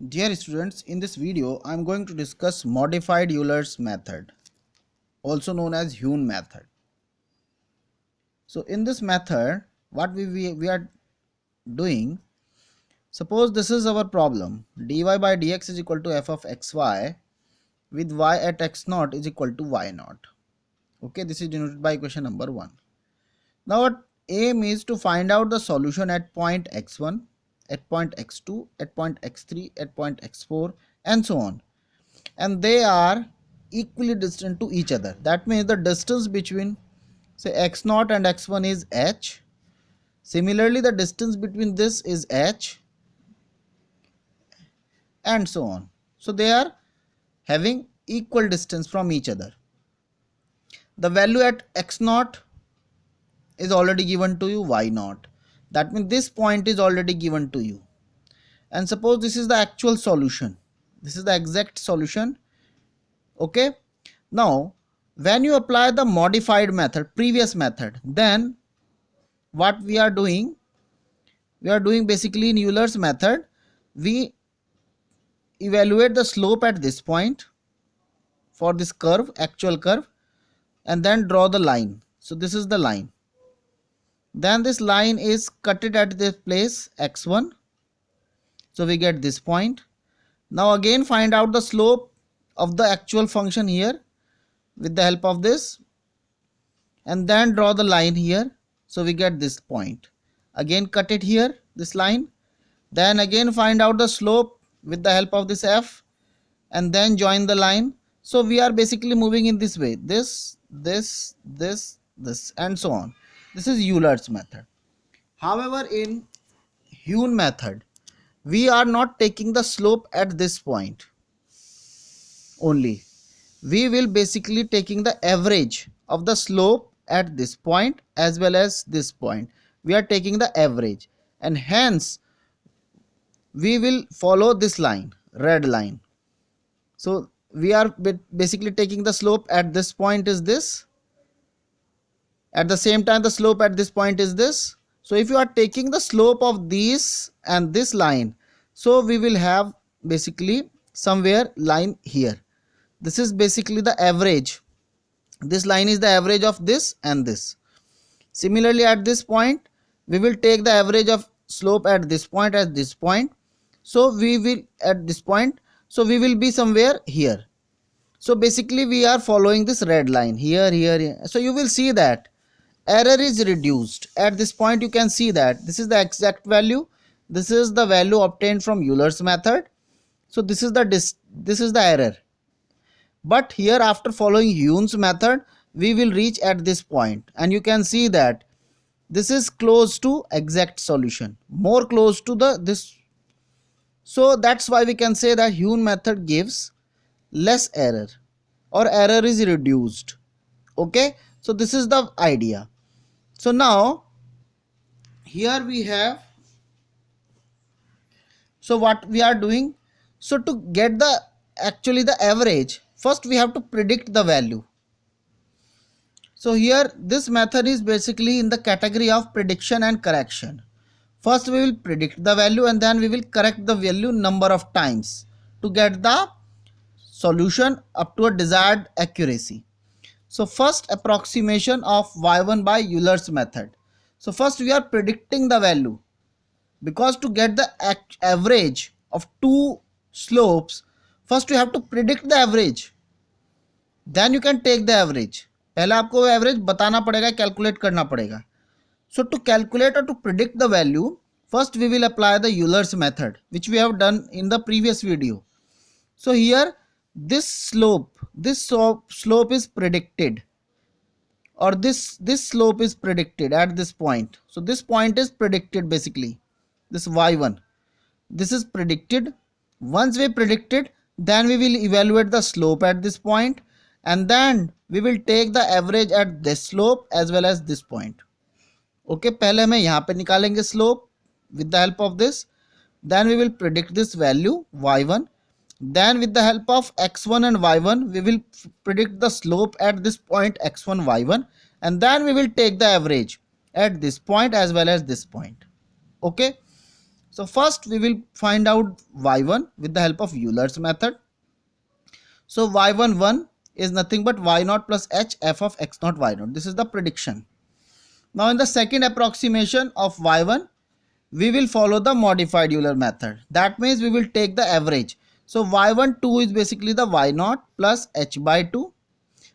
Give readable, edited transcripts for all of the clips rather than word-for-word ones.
Dear students, in this video I am going to discuss modified Euler's method, also known as Heun method. So in this method, what we are doing, suppose this is our problem, dy by dx is equal to f of xy with y at x naught is equal to y naught. Okay, this is denoted by equation number 1. Now our aim is to find out the solution at point x1, at point x2, at point x3, at point x4 and so on. And they are equally distant to each other. That means the distance between say x0 and x1 is h. Similarly, the distance between this is h and so on. So they are having equal distance from each other. The value at x0 is already given to you, y0. That means this point is already given to you. And suppose this is the actual solution. This is the exact solution. Okay. Now, when you apply the modified method, previous method, then what we are doing basically in Euler's method, we evaluate the slope at this point for this curve, actual curve, and then draw the line. So this is the line. Then this line is cutted at this place x1. So we get this point. Now again find out the slope of the actual function here with the help of this, and then draw the line here. So we get this point. Again cut it here, this line. Then again find out the slope with the help of this f, and then join the line. So we are basically moving in this way, this and so on. This is Euler's method. However, in Heun method, we are not taking the slope at this point only. We will basically taking the average of the slope at this point as well as this point. We are taking the average, and hence we will follow this line, red line. So we are basically taking the slope at this point is this. At the same time the slope at this point is this. So if you are taking the slope of these and this line, so we will have basically somewhere line here. This is basically the average. This line is the average of this and this. Similarly, at this point we will take the average of slope at this point as this point. So we will at this point, so we will be somewhere here. So basically we are following this red line here, here. So you will see that error is reduced at this point. You can see that this is the exact value. This is the value obtained from Euler's method. So this is the error. But here, after following Heun's method, we will reach at this point, and you can see that this is close to exact solution, more close to this. So that's why we can say that Heun method gives less error, or error is reduced. Okay, so this is the idea. So now here we have, so what we are doing, so to get the actually the average, first we have to predict the value. So here this method is basically in the category of prediction and correction. First we will predict the value, and then we will correct the value number of times to get the solution up to a desired accuracy. So first, approximation of y1 by Euler's method. So first we are predicting the value, because to get the average of two slopes, first you have to predict the average, then you can take the average. पहले आपको average बताना पड़ेगा, calculate करना पड़ेगा. So to calculate or to predict the value, first we will apply the Euler's method, which we have done in the previous video. So here this slope is predicted, or this slope is predicted at this point. So this point is predicted, basically this y1, this is predicted. Once we predicted, then we will evaluate the slope at this point, and then we will take the average at this slope as well as this point. Okay, पहले हमें यहाँ पे निकालेंगे slope with the help of this. Then we will predict this value y1. Then with the help of x1 and y1, we will predict the slope at this point x1, y1, and then we will take the average at this point as well as this point. Okay, So first we will find out y1 with the help of Euler's method. So y11 is nothing but y0 plus h f of x0 y0. This is the prediction. Now in the second approximation of y1, we will follow the modified Euler method. That means we will take the average. So y12 is basically the y0 plus h by 2.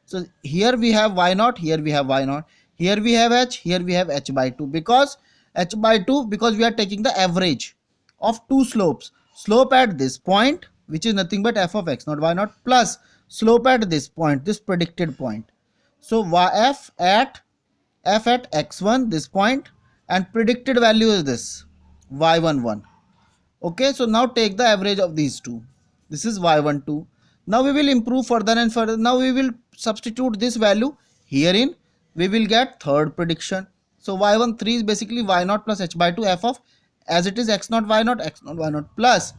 So here we have y0, here we have y0, here we have h, here we have h by 2. Because h by 2, because we are taking the average of two slopes. Slope at this point, which is nothing but f of x0 y0, plus slope at this point, this predicted point. So f at x1, this point, and predicted value is this y11. Okay, so now take the average of these two. This is y12. Now we will improve further and further. Now we will substitute this value herein. We will get third prediction. So y13 is basically y0 plus h by 2 f of, as it is x0 y0 plus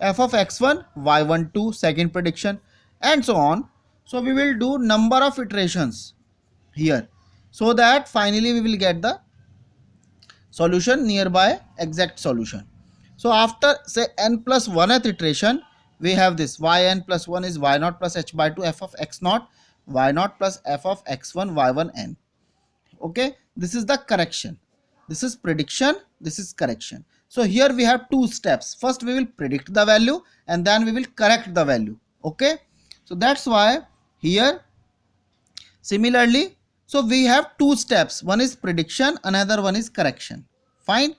f of x1 y12, second prediction, and so on. So we will do number of iterations here, so that finally we will get the solution, nearby exact solution. So after say n plus 1th iteration, we have this yn plus 1 is y0 plus h by 2 f of x0 y0 plus f of x1 y1 n. Okay, this is the correction. This is prediction, this is correction. So here we have two steps. First we will predict the value and then we will correct the value. Okay, so that's why here similarly, so we have two steps. One is prediction, another one is correction. Fine.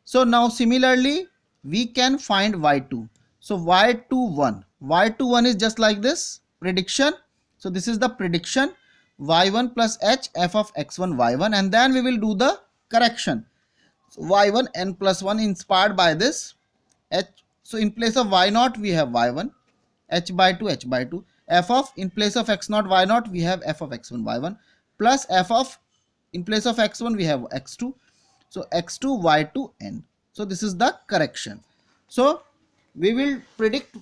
So now similarly we can find y2. So y21 is just like this prediction. So this is the prediction y1 plus h f of x1 y1, and then we will do the correction. So y1 n plus 1 inspired by this h. So in place of y0 we have y1, h by 2 f of, in place of x0 y0 we have f of x1 y1 plus f of, in place of x1 we have x2. So x2 y2 n. So this is the correction. So we will predict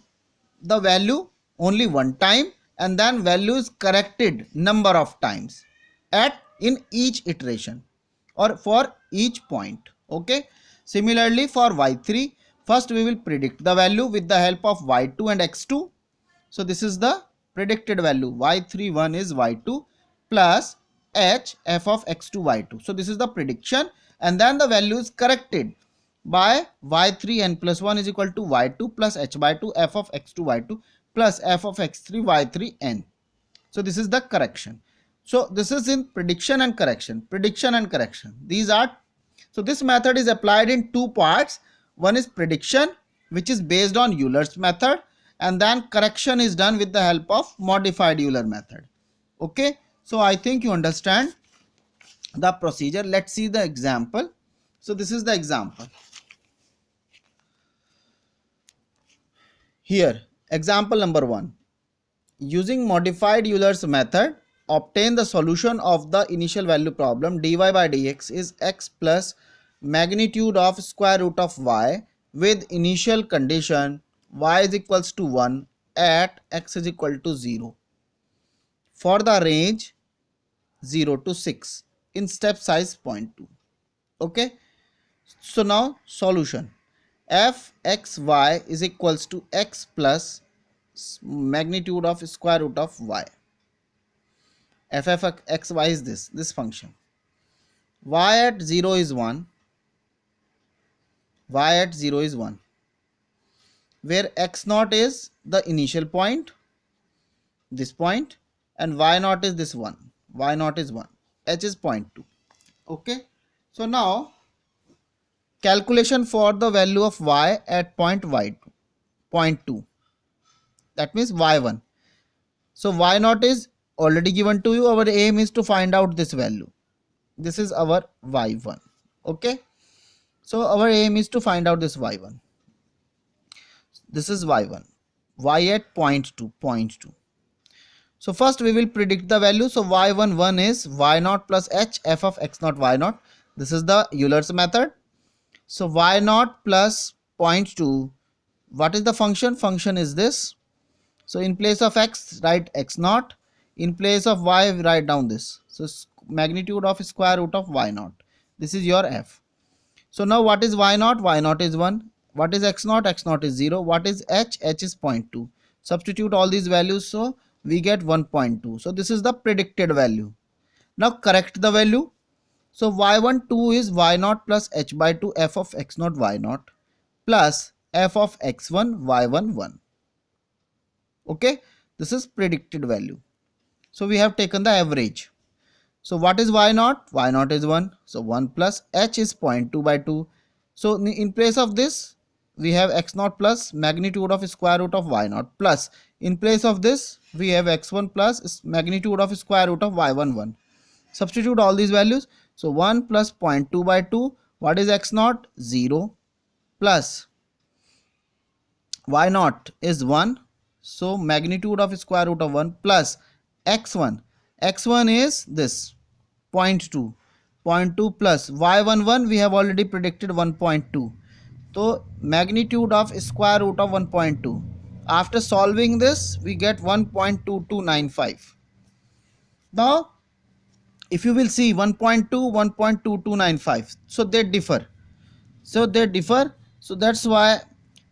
the value only one time, and then value is corrected number of times in each iteration or for each point. Okay, similarly for y3, first we will predict the value with the help of y2 and x2. So this is the predicted value, y31 is y2 plus h f of x2 y2. So this is the prediction, and then the value is corrected by y3 n plus 1 is equal to y2 plus h by 2 f of x2 y2 plus f of x3 y3 n. So this is the correction. So this is in prediction and correction. These are, so this method is applied in two parts. One is prediction, which is based on Euler's method, and then correction is done with the help of modified Euler method. Okay, so I think you understand the procedure. Let's see the example. So this is the example. Here, example number 1. Using modified Euler's method, obtain the solution of the initial value problem. Dy by dx is x plus magnitude of square root of y with initial condition y is equals to 1 at x is equal to 0 for the range 0 to 6 in step size 0.2. Okay, so now solution, f x y is equals to x plus magnitude of square root of y. f x y is this function. Y at 0 is 1, y at 0 is 1, where x0 is the initial point, this point, and y0 is this one, y0 is 1, h is 0.2. Okay, so now calculation for the value of y at point y2, 0.2, that means y1. So y0 is already given to you. Our aim is to find out this value. This is our y1. Okay, so our aim is to find out this y1. This is y1, y at 0.2. So first we will predict the value. So y11 is y0 plus h f of x0 y0. This is the Euler's method. So y0 plus 0.2, what is the function? Function is this. So in place of x, write x0. In place of y, write down this. So magnitude of square root of y0. This is your f. So now what is y naught? Y naught is 1. What is x naught? X naught is 0. What is h? H is 0.2. Substitute all these values, so we get 1.2. So this is the predicted value. Now correct the value. So y12 is y naught plus h by 2 f of x naught y naught plus f of x1 y11. Okay, this is predicted value. So we have taken the average. So what is y naught? Y naught is 1. So 1 plus h is 0.2 by 2. So in place of this, we have x naught plus magnitude of square root of y naught plus in place of this, we have x1 plus magnitude of square root of y11. Substitute all these values. So 1 plus 0.2 by 2. What is x naught? 0 plus y naught is 1. So magnitude of square root of 1 plus x1. x1 is this 0.2. 0.2 plus y11 we have already predicted 1.2. So magnitude of square root of 1.2. After solving this, we get 1.2295. Now if you will see 1.2, 1.2295, so they differ. So that's why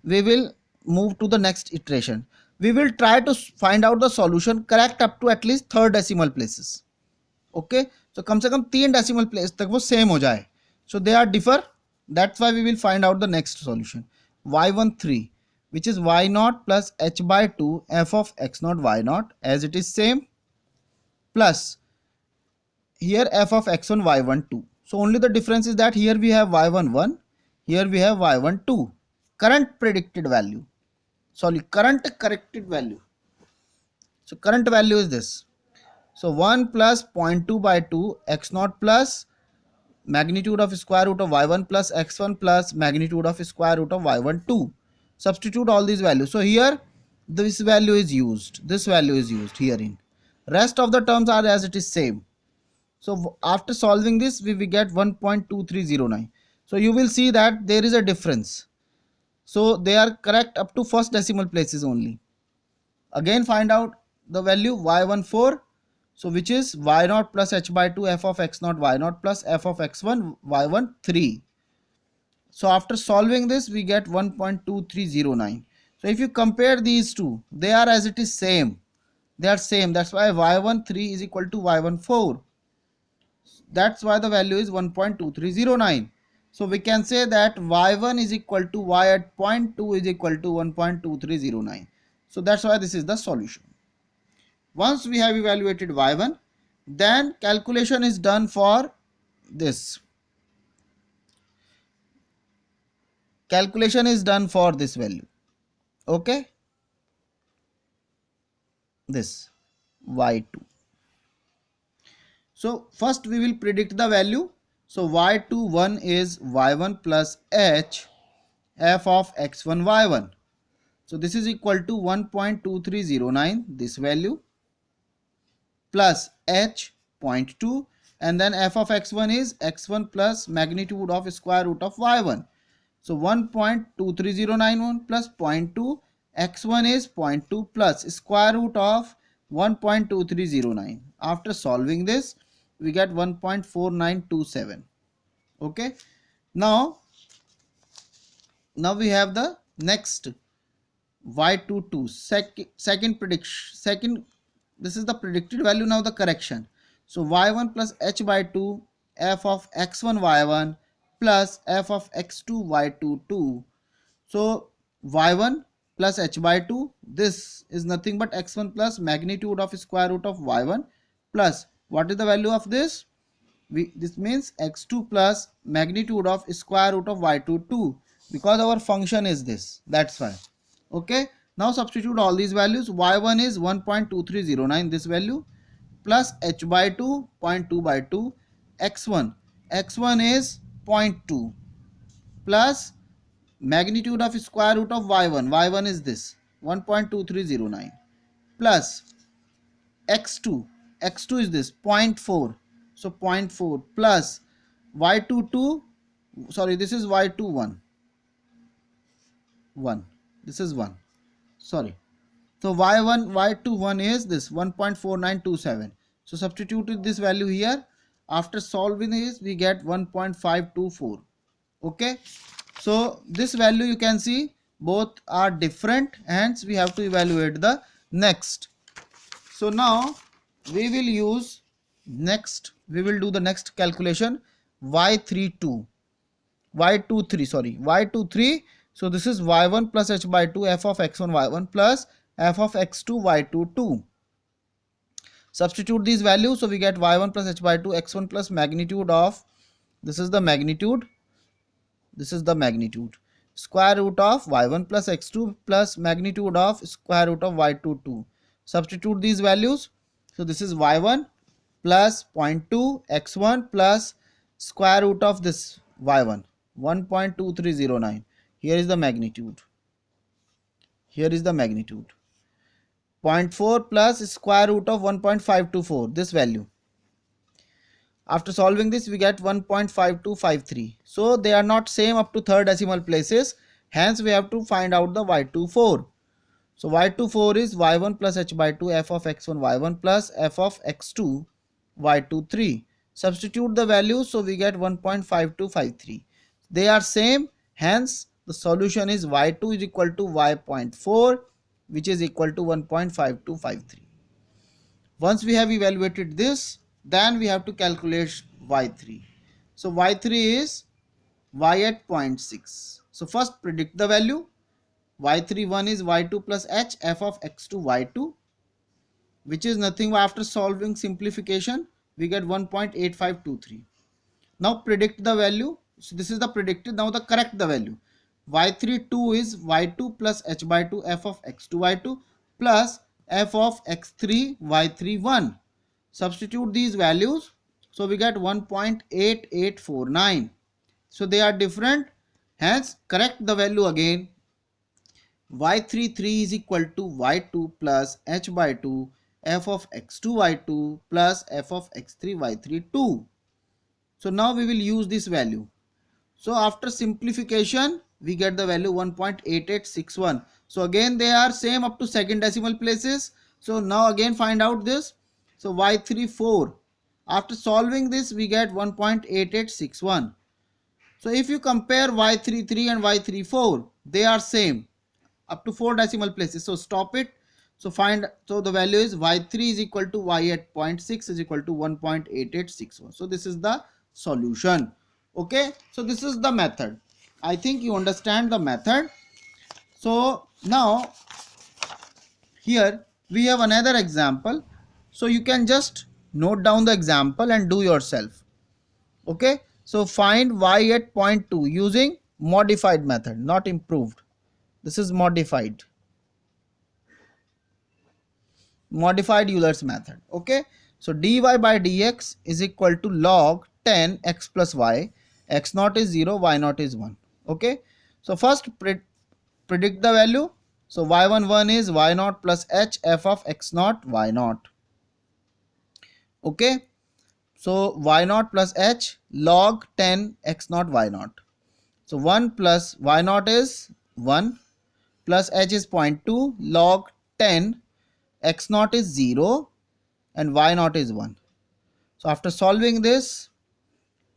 we will move to the next iteration. We will try to find out the solution correct up to at least third decimal places. Okay, so कम से कम 3 decimal place तक वो same हो जाए. So they are differ. That's why we will find out the next solution. y13, which is y naught plus h by 2 f of x naught y naught, as it is same, plus here f of x1 y12. So only the difference is that here we have y11, here we have y12. Current predicted value, sorry, current corrected value. So current value is this. So 1 plus 0.2 by 2 x naught plus magnitude of square root of y1 plus x1 plus magnitude of square root of y12. Substitute all these values. So here this value is used, this value is used herein. Rest of the terms are as it is same. So after solving this, we get 1.2309. So you will see that there is a difference. So they are correct up to first decimal places only. Again find out the value y14. So which is y naught plus h by 2 f of x naught y naught plus f of x1 y13. So after solving this, we get 1.2309. So if you compare these two, they are as it is same. They are same. That's why y13 is equal to y14. That's why the value is 1.2309. So we can say that y1 is equal to y at 0.2 is equal to 1.2309. So that's why this is the solution. Once we have evaluated y1, then calculation is done for this. Calculation is done for this value. Okay. This y2. So first we will predict the value. So y21 is y1 plus h f of x1 y1. So this is equal to 1.2309, this value, plus h 0.2, and then f of x1 is x1 plus magnitude of square root of y1. So 1.23091 plus 0.2, x1 is 0.2 plus square root of 1.2309. After solving this, we get 1.4927. Okay. Now we have the next y22, second prediction. This is the predicted value. Now the correction. So y1 plus h by 2 f of x1 y1 plus f of x2 y22. So y1 plus h by 2, this is nothing but x1 plus magnitude of square root of y1 plus what is the value of this? This means x2 plus magnitude of square root of y22, because our function is this. That's why. Okay. Now substitute all these values. y1 is 1.2309, this value, plus h by 2 0.2 by 2, x1 is 0.2 plus magnitude of square root of y1 is this 1.2309 plus x2 is this 0.4, so 0.4 plus y22, sorry, this is y21 1, this is 1, sorry. So y21 is this 1.4927. So substitute this value here. After solving this, we get 1.524. Okay, so this value you can see both are different, hence we have to evaluate the next. So now we will use next, we will do the next calculation, y32 y23 sorry y23. So this is y1 plus h by 2 f of x1 y1 plus f of x2 y22. Substitute these values, so we get y1 plus h by 2 x1 plus magnitude of, this is the magnitude, this is the magnitude, square root of y1 plus x2 plus magnitude of square root of y22. Substitute these values, so this is y1 plus 0.2 x1 plus square root of this y1 1.2309. Here is the magnitude, here is the magnitude, 0.4 plus square root of 1.524, this value. After solving this we get 1.5253. So they are not same up to third decimal places, hence we have to find out the y24. So y24 is y1 plus h by 2 f of x1 y1 plus f of x2 y23. Substitute the values, so we get 1.5253. They are same, hence the solution is y2 is equal to y.4, which is equal to 1.5253. Once we have evaluated this, then we have to calculate y3. So y3 is y at 0.6. So first predict the value. y31 is y2 plus h f of x2 y2, which is nothing but after solving simplification we get 1.8523. Now predict the value. So this is the predicted, now the correct the value. y32 is y2 plus h by 2 f of x2 y2 plus f of x3 y31. Substitute these values, so we get 1.8849. so they are different, hence correct the value again. y33 is equal to y2 plus h by 2 f of x2 y2 plus f of x3 y32. So now we will use this value. So after simplification we get the value 1.8861. So again they are same up to second decimal places. So now again find out this. So y34, after solving this we get 1.8861. So if you compare y33 and y34, they are same up to 4 decimal places. So stop it. So the value is y3 is equal to y at 0.6 is equal to 1.8861. So this is the solution. Okay, so this is the method. I think you understand the method. So now here we have another example. So you can just note down the example and do yourself. Okay, so find y at 0.2 using modified method, not improved. This is modified Euler's method. Okay, so dy by dx is equal to log 10 x plus y. X naught is 0, y naught is 1. Okay, so first predict the value. So y11 is y naught plus h f of x naught y naught. Okay, so y naught plus h log 10 x naught y naught. So 1 plus y naught is 1 plus h is 0.2 log 10 x naught is 0 and y naught is 1. So after solving this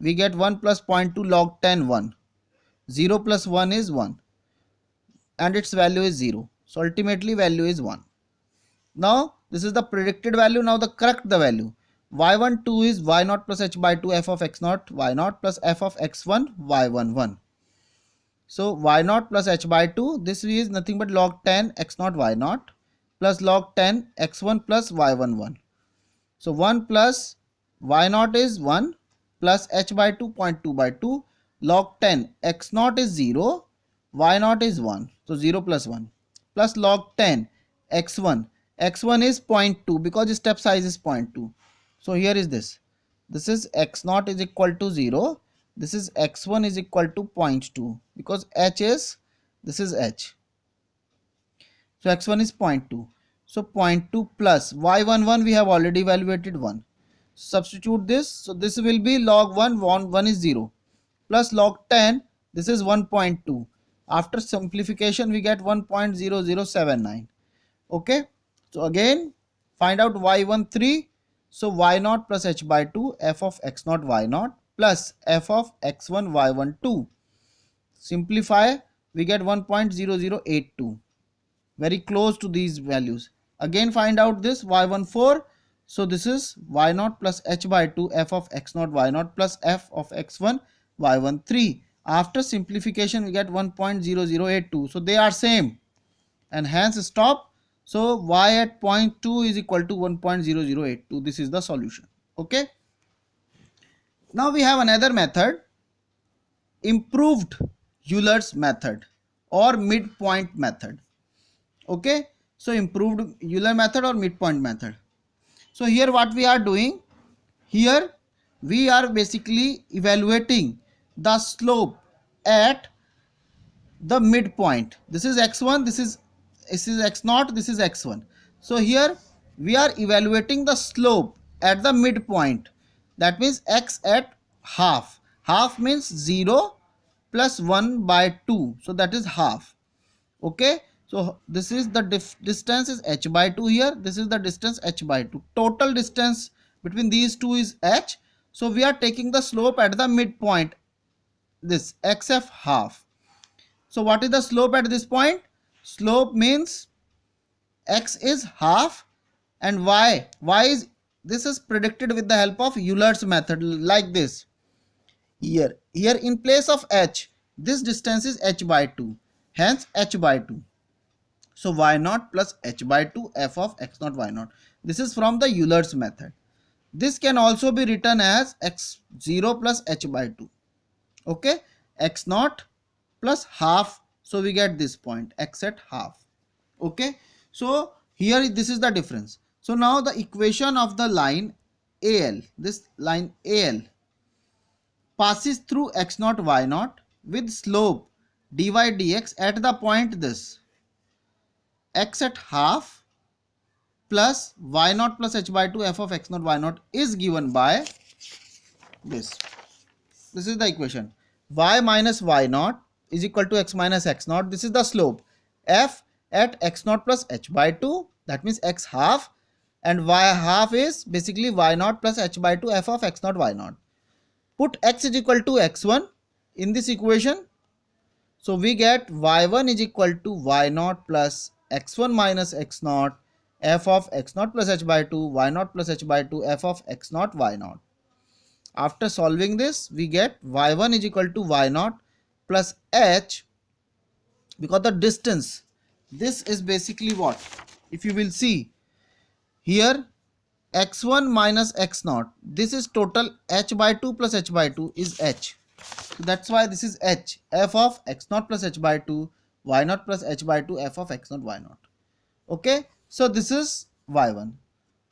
we get 1 plus 0.2 log 10 1. 0 plus 1 is 1 and its value is 0. So ultimately value is 1. Now this is the predicted value. Now the correct the value. y12 is y naught plus h by 2 f of x naught y naught plus f of x1 y11. So y naught plus h by 2, this is nothing but log 10 x naught y naught plus log 10 x1 plus y11. So 1 plus y naught is 1 plus h by 2 0.2 by 2 log 10 x naught is 0, y naught is 1. So 0 plus 1 plus log 10 x1. x1 is 0.2 because step size is 0.2. So here is this. This is x naught is equal to 0. This is x1 is equal to 0.2 because h is, this is h. So x1 is 0.2. So 0.2 plus y11 we have already evaluated 1. Substitute this. So this will be log 1, 1 is 0 plus log 10, this is 1.2. After simplification we get 1.0079. Okay, so again find out y13. So y naught plus h by 2 f of x naught y naught plus f of x1 y12. simplify, we get 1.0082, very close to these values. Again find out this y14. So this is y0 plus h by 2 f of x0 y0 plus f of x1 y13. After simplification we get 1.0082. So they are same and hence stop. So y at point 2 is equal to 1.0082. This is the solution. Okay. Now we have another method, improved Euler's method or midpoint method. Okay. So improved Euler method or midpoint method. So here what we are doing, here we are basically evaluating the slope at the midpoint. This is x1, this is x0, this is x1. So here we are evaluating the slope at the midpoint, that means x at half. Half means 0 plus 1 by 2, so that is half. Okay, so this is the distance is h by 2 here, this is the distance h by 2. Total distance between these two is h. So we are taking the slope at the midpoint, this xf half. So what is the slope at this point? Slope means x is half and y is, this is predicted with the help of Euler's method, like this. Here in place of h, this distance is h by 2, hence h by 2. So y0 plus h by 2 f of x0 y0. This is from the Euler's method. This can also be written as x0 plus h by 2. Okay, x0 plus half. So we get this point, x at half. Okay, so here this is the difference. So now the equation of the line AL, this line AL passes through x0 y0 with slope dy dx at the point this x at half plus y0 plus h by 2 f of x0 y0 is given by this. This is the equation. Y minus y0 is equal to x minus x0. This is the slope. F at x0 plus h by 2, that means x half, and y half is basically y0 plus h by 2 f of x0 y0. Put x is equal to x1 in this equation. So we get y1 is equal to y0 plus x1 minus x0 f of x0 plus h by 2 y0 plus h by 2 f of x0 y0. After solving this, we get y1 is equal to y0 plus h, because the distance, this is basically what? If you will see here, x1 minus x0, this is total h by 2 plus h by 2 is h. So that's why this is h, f of x0 plus h by 2, y0 plus h by 2, f of x0 y0. Okay, so this is y1.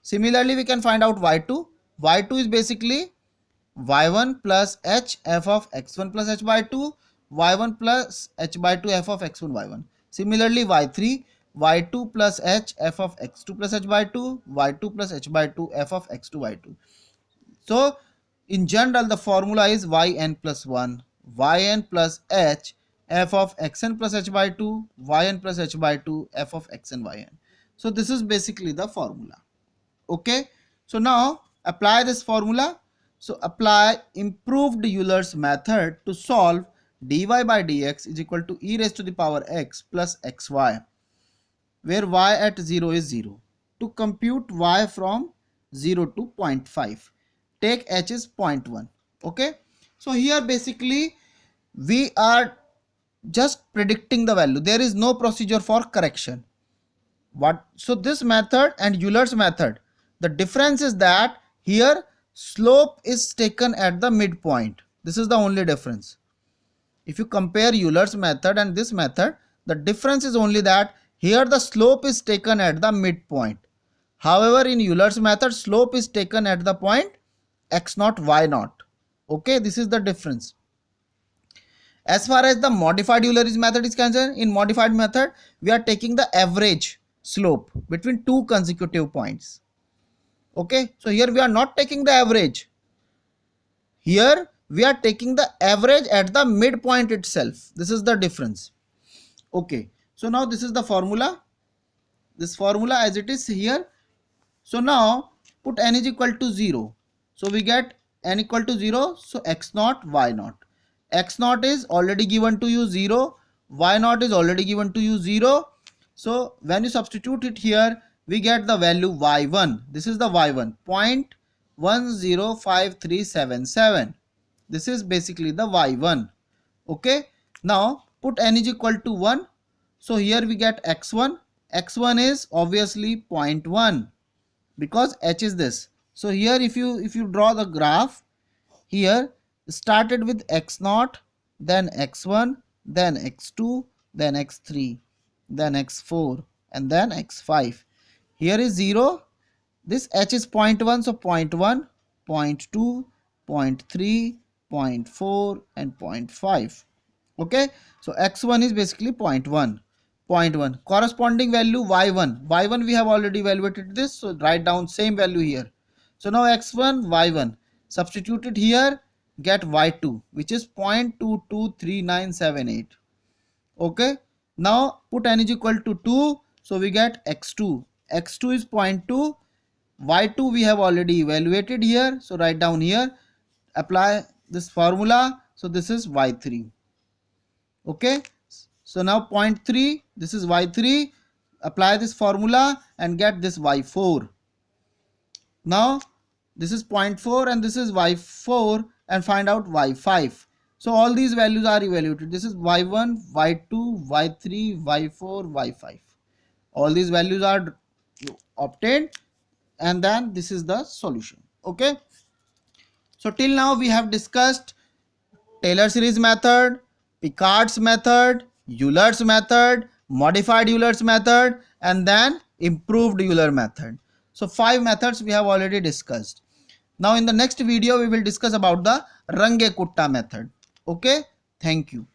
Similarly, we can find out y2. Y2 is basically y1 plus h f of x1 plus h by 2, y1 plus h by 2 f of x1 y1. Similarly, y3, y2 plus h f of x2 plus h by 2, y2 plus h by 2 f of x2 y2. So in general the formula is yn plus 1, yn plus h f of xn plus h by 2, yn plus h by 2 f of xn yn. So this is basically the formula. Okay, so now apply this formula. So apply improved Euler's method to solve dy by dx is equal to e raised to the power x plus xy, where y at 0 is 0. To compute y from 0 to 0.5, take h is 0.1. Okay, so here basically we are just predicting the value. There is no procedure for correction. So this method and Euler's method, the difference is that here slope is taken at the midpoint. This is the only difference. If you compare Euler's method and this method, the difference is only that here the slope is taken at the midpoint. However, in Euler's method, slope is taken at the point x0 y0. Okay, this is the difference. As far as the modified Euler's method is concerned, in modified method we are taking the average slope between two consecutive points. Okay, so here we are not taking the average. Here we are taking the average at the midpoint itself. This is the difference. Okay, so now this is the formula. This formula as it is here. So now put n is equal to 0. So we get n equal to 0. So x0 y0. X naught is already given to you 0, Y naught is already given to you 0. So when you substitute it here, we get the value Y1. This is the Y1, 0.105377. This is basically the Y1. Okay. Now put n is equal to 1. So here we get x1. X1 is obviously 0.1 because h is this. So here if you draw the graph, here started with x0, then x1, then x2, then x3, then x4, and then x5. Here is 0. This h is 0.1, so 0.1, 0.2, 0.3, 0.4, and 0.5. Okay, so x1 is basically 0.1. 0.1 corresponding value y1 we have already evaluated this, so write down same value here. So now x1 y1 substituted here, get y2 which is 0.223978. okay, now put n is equal to 2, so we get x2 is 0.2, y2 we have already evaluated here, so write down here, apply this formula, so this is y3. okay, so now 0.3, this is y3, apply this formula and get this y4. Now this is 0.4 and this is y4, and find out y5. So all these values are evaluated. This is y1, y2, y3, y4, y5. All these values are obtained, and then this is the solution. Okay, so till now we have discussed Taylor series method, Picard's method, Euler's method, modified Euler's method, and then improved Euler method. So 5 methods we have already discussed. Now in the next video we will discuss about the Runge-Kutta method. Okay, thank you.